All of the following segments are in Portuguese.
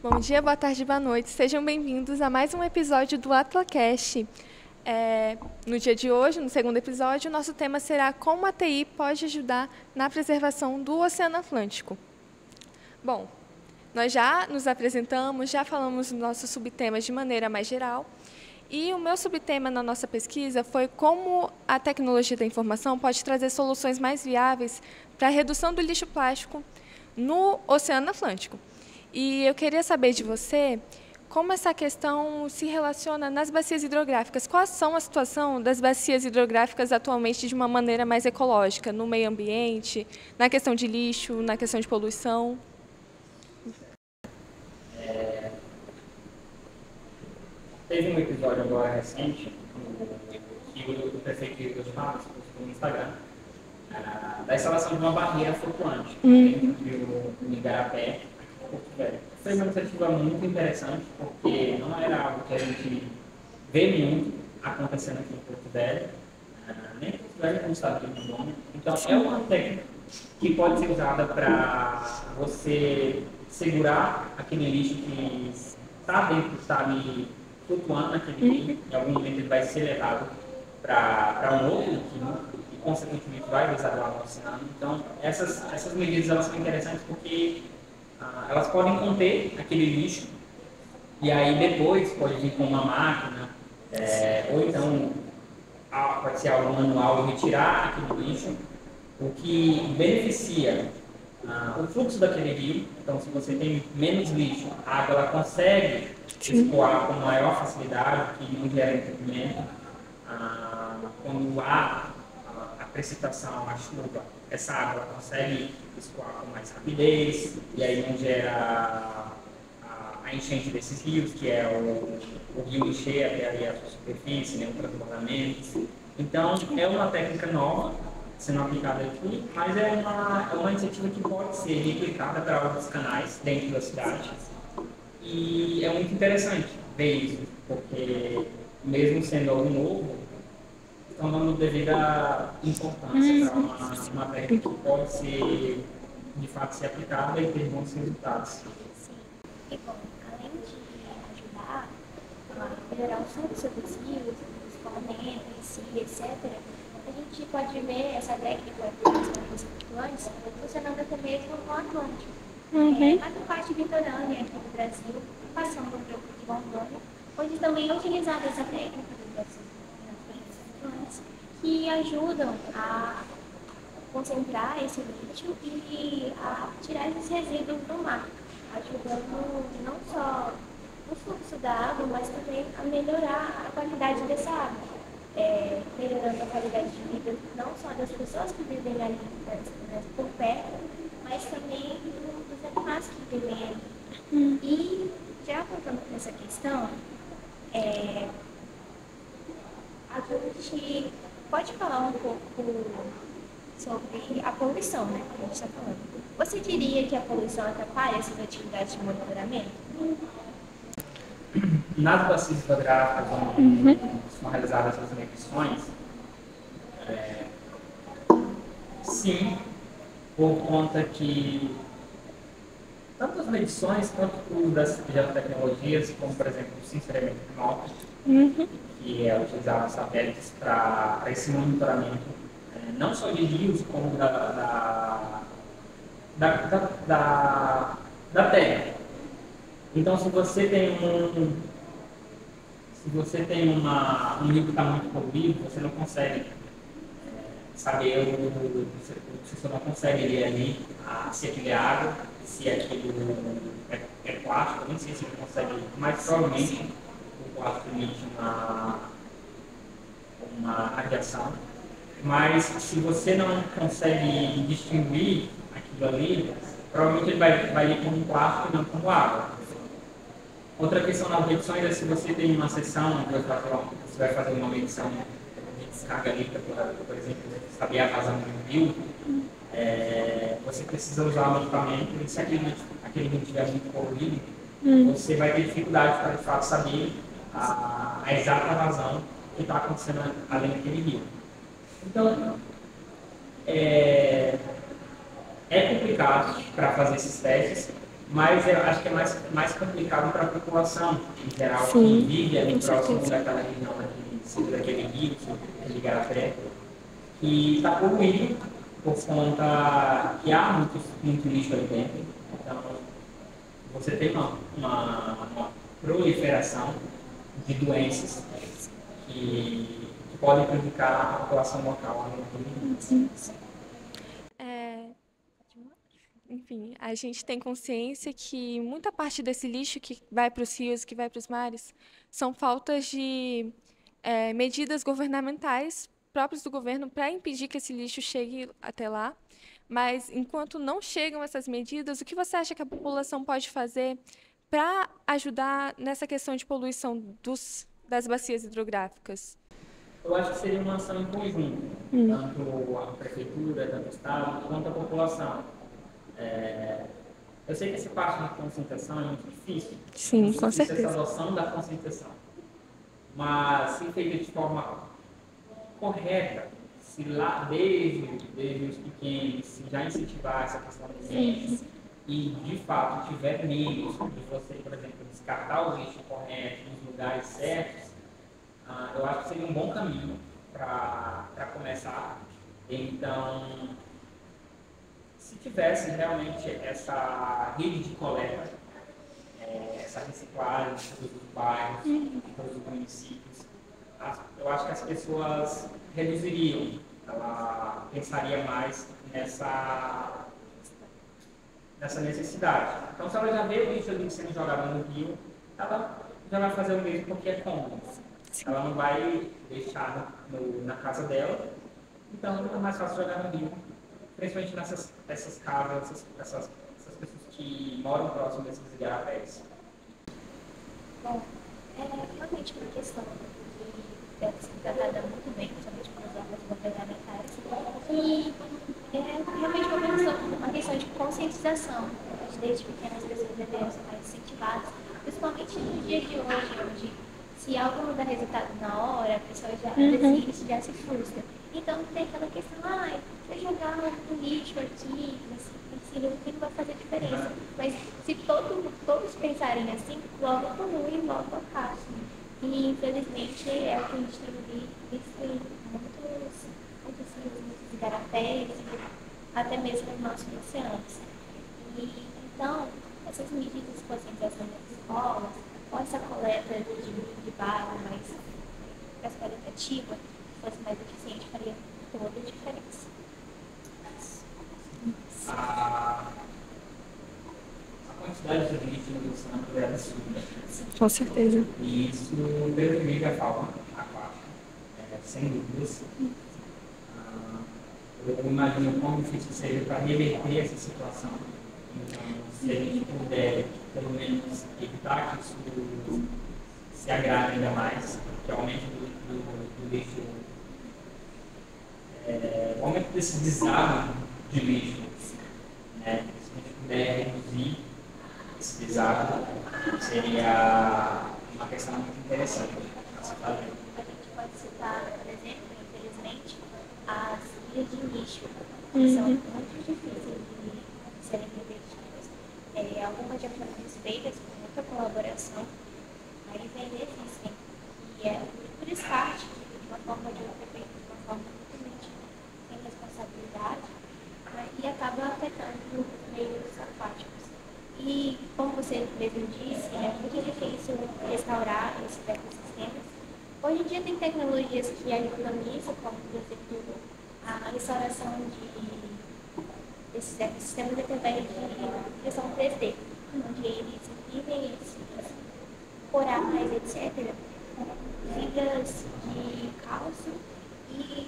Bom dia, boa tarde, boa noite. Sejam bem-vindos a mais um episódio do AtlaCast. No dia de hoje, no segundo episódio, nosso tema será como a TI pode ajudar na preservação do Oceano Atlântico. Bom, nós já nos apresentamos, já falamos dos nossos subtemas de maneira mais geral. E o meu subtema na nossa pesquisa foi como a tecnologia da informação pode trazer soluções mais viáveis para a redução do lixo plástico no Oceano Atlântico. E eu queria saber de você como essa questão se relaciona nas bacias hidrográficas. Quais são a situação das bacias hidrográficas atualmente de uma maneira mais ecológica, no meio ambiente, na questão de lixo, na questão de poluição? Teve um episódio agora recente que o prefeito de Rio postou no Instagram da instalação de uma barreira flutuante dentro do Igarapé, em Porto Velho. Foi uma iniciativa muito interessante, porque não era algo que a gente vê muito acontecendo aqui em Porto Velho, nem em Porto Velho, como estado do Rondônia. Então, é uma técnica que pode ser usada para você segurar aquele lixo que está dentro, está ali flutuando naquele rio. Em algum momento ele vai ser levado para um outro rio e, consequentemente, vai desaguar no oceano. Então, essas medidas elas são interessantes porque elas podem conter aquele lixo e aí depois pode vir com uma máquina ou então pode ser algo manual e retirar aquele lixo, o que beneficia o fluxo daquele rio. Então, se você tem menos lixo, a água ela consegue escoar com maior facilidade, que não gera entupimento. Quando há a precipitação, a chuva, essa água ela consegue escoar com mais rapidez, e aí não gera a enchente desses rios, que é o rio encher até ali a sua superfície, né, o transbordamento. Então, é uma técnica nova sendo aplicada aqui, mas é uma iniciativa que pode ser replicada para outros canais dentro da cidade. E é muito interessante ver isso, porque mesmo sendo algo novo, estão dando devida importância para uma técnica que pode ser, de fato, ser aplicada e ter bons resultados. Sim. E bom, além de ajudar a melhorar o fluxo dos rios, o escoamento em si, etc., a gente pode ver essa técnica dos flutuantes funcionando até mesmo no Atlântico. Mas na parte litorânea aqui do Brasil, passando por de Rondônia, onde também é utilizada essa técnica dos flutuantes, que ajudam a concentrar esse lixo e a tirar esses resíduos do mar, ajudando não só o fluxo da água, mas também a melhorar a qualidade dessa água. Melhorando a qualidade de vida não só das pessoas que vivem ali por perto, mas também dos animais que vivem ali. E já voltando para essa questão, a gente pode falar um pouco sobre a poluição, né, que a gente está falando. Você diria que a poluição atrapalha essas atividades de monitoramento? Nas bacias hidrográficas onde são realizadas essas medições, sim, por conta que tanto as medições quanto o das geotecnologias, como por exemplo o sensoriamento remoto, que é utilizado satélites para esse monitoramento, não só de rios, como da terra. Então, se você tem um rio que está muito poluído, você não consegue saber, você não consegue ler ali se aquilo é água, se aquilo é plástico, nem sei se ele consegue, mas provavelmente o plástico emite uma radiação. Mas se você não consegue distinguir aquilo ali, provavelmente ele vai ir como plástico e não como água. Outra questão nas medições é se você tem uma seção, você vai fazer uma medição de descarga líquida, por exemplo, saber a vazão de um rio, você precisa usar um equipamento e se aquele rio estiver muito poluído, você vai ter dificuldade para de fato saber a exata vazão que está acontecendo além daquele rio. Então, é complicado para fazer esses testes, Mas eu acho que é mais complicado para a população em geral, que Sim, vive ali com próximo certeza. daquela região, daquele rio, de Igarapé, que está poluído por conta que há muito lixo ali dentro. Então, você tem uma proliferação de doenças que podem prejudicar a população local. É, enfim, a gente tem consciência que muita parte desse lixo que vai para os rios, que vai para os mares, são faltas de medidas governamentais próprias do governo para impedir que esse lixo chegue até lá. Mas enquanto não chegam essas medidas, o que você acha que a população pode fazer para ajudar nessa questão de poluição das bacias hidrográficas? Eu acho que seria uma ação em conjunto, tanto a prefeitura, tanto o Estado, quanto a população. Eu sei que essa parte de conscientização é muito difícil, é Sim, muito com difícil essa certeza. noção da conscientização, mas se feita de forma correta, se lá desde os pequenos, se já incentivar essa questão do lixo e de fato tiver meios de você, por exemplo, descartar o lixo correto nos lugares certos, eu acho que seria um bom caminho para começar. Então, se tivesse realmente essa rede de coleta, essa reciclagem de todos os bairros, de todos os municípios, eu acho que as pessoas reduziriam, ela pensaria mais nessa necessidade. Então, se ela já vê o lixo ali sendo jogado no rio, ela já vai fazer o mesmo porque é cômodo. Ela não vai deixar na casa dela, então é mais fácil jogar no rio, principalmente nessas casas, essas pessoas que moram próximo desses igarapés. Bom, realmente uma questão que deve ser tratada muito bem, principalmente pelos órgãos governamentais, e realmente uma questão de conscientização. Desde pequenas pessoas deveriam ser mais incentivadas, principalmente no dia de hoje, onde se algo não dá resultado na hora, a pessoa já desiste, já se frustra. Então tem aquela questão, se eu jogar um lixo aqui, não vai fazer diferença. Mas se todos pensarem assim, logo polui, logo acaba. E infelizmente é o que a gente tem visto em muitos igarapés e até mesmo nos nossos oceanos. Então, essas medidas de conscientização nas escolas, ou essa coleta de barro mais qualitativa, se fosse mais eficiente, faria toda a diferença. A quantidade de lixo no oceano é absurda. Com certeza. E isso prejudica a fauna aquática, sem dúvidas. Eu imagino quão difícil seria para reverter essa situação. Então, se a gente puder, pelo menos, evitar que isso se agrave ainda mais, que aumente do lixo, o aumento desse deságua de lixo, né? Se a gente puder reduzir esse deságua, seria uma questão muito interessante a se fazer. A gente pode citar, por exemplo, infelizmente, as ilhas de lixo, que são muito difíceis de serem revertidas. Algumas já foram feitas com muita colaboração, mas ainda existem. E o descarte, de uma forma ou de outra, é feito de uma forma totalmente sem responsabilidade, e acaba afetando os meios aquáticos. E, como você mesmo disse, é muito difícil restaurar esses ecossistemas. Hoje em dia tem tecnologias que ajudam nisso, como, por exemplo, a restauração desses ecossistemas através de impressão 3D, onde eles imprimem esses corais, etc., fibras de cálcio e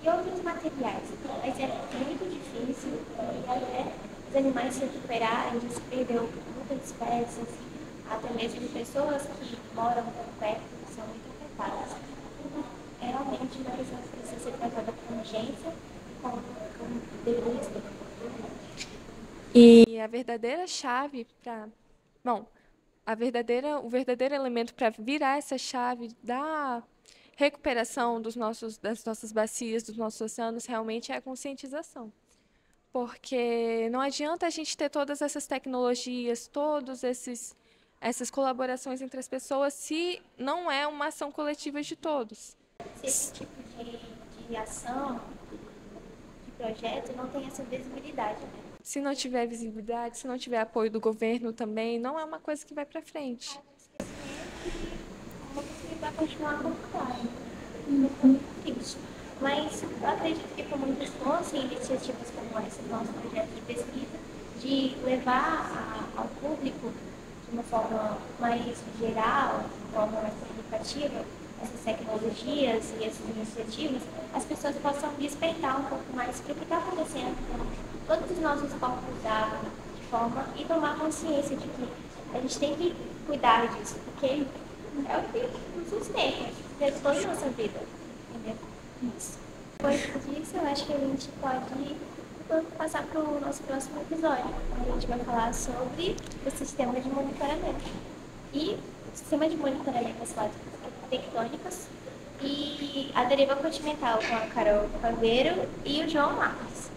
e outros materiais. Mas é muito difícil e até os animais se recuperarem, já se perdeu muitas espécies, até mesmo de pessoas que moram perto e são muito afetadas. Realmente uma questão que precisa ser tratada com urgência e com devido respeito. E a verdadeira chave para. Bom, o verdadeiro elemento para virar essa chave da recuperação das nossas bacias, dos nossos oceanos, realmente é a conscientização. porque não adianta a gente ter todas essas tecnologias, essas colaborações entre as pessoas, se não é uma ação coletiva de todos. Se esse tipo de ação, de projeto, não tem essa visibilidade, né? Se não tiver visibilidade, se não tiver apoio do governo também, não é uma coisa que vai para frente. Uma coisa que vai continuar acontecendo. Muito triste. Mas eu acredito que com muito esforço e iniciativas como esse nosso projeto de pesquisa, de levar ao público de uma forma mais geral, de uma forma mais comunicativa, essas tecnologias e essas iniciativas, as pessoas possam despertar um pouco mais para o que está acontecendo com todos os nossos corpos d'água de forma e tomar consciência de que a gente tem que cuidar disso, porque é o que nos sustenta, é toda a nossa vida, entendeu? Isso. Depois disso, eu acho que a gente pode passar para o nosso próximo episódio, onde a gente vai falar sobre o sistema de monitoramento. E o sistema de monitoramento das placas tectônicas e a deriva continental com a Carol Caveiro e o João Marques.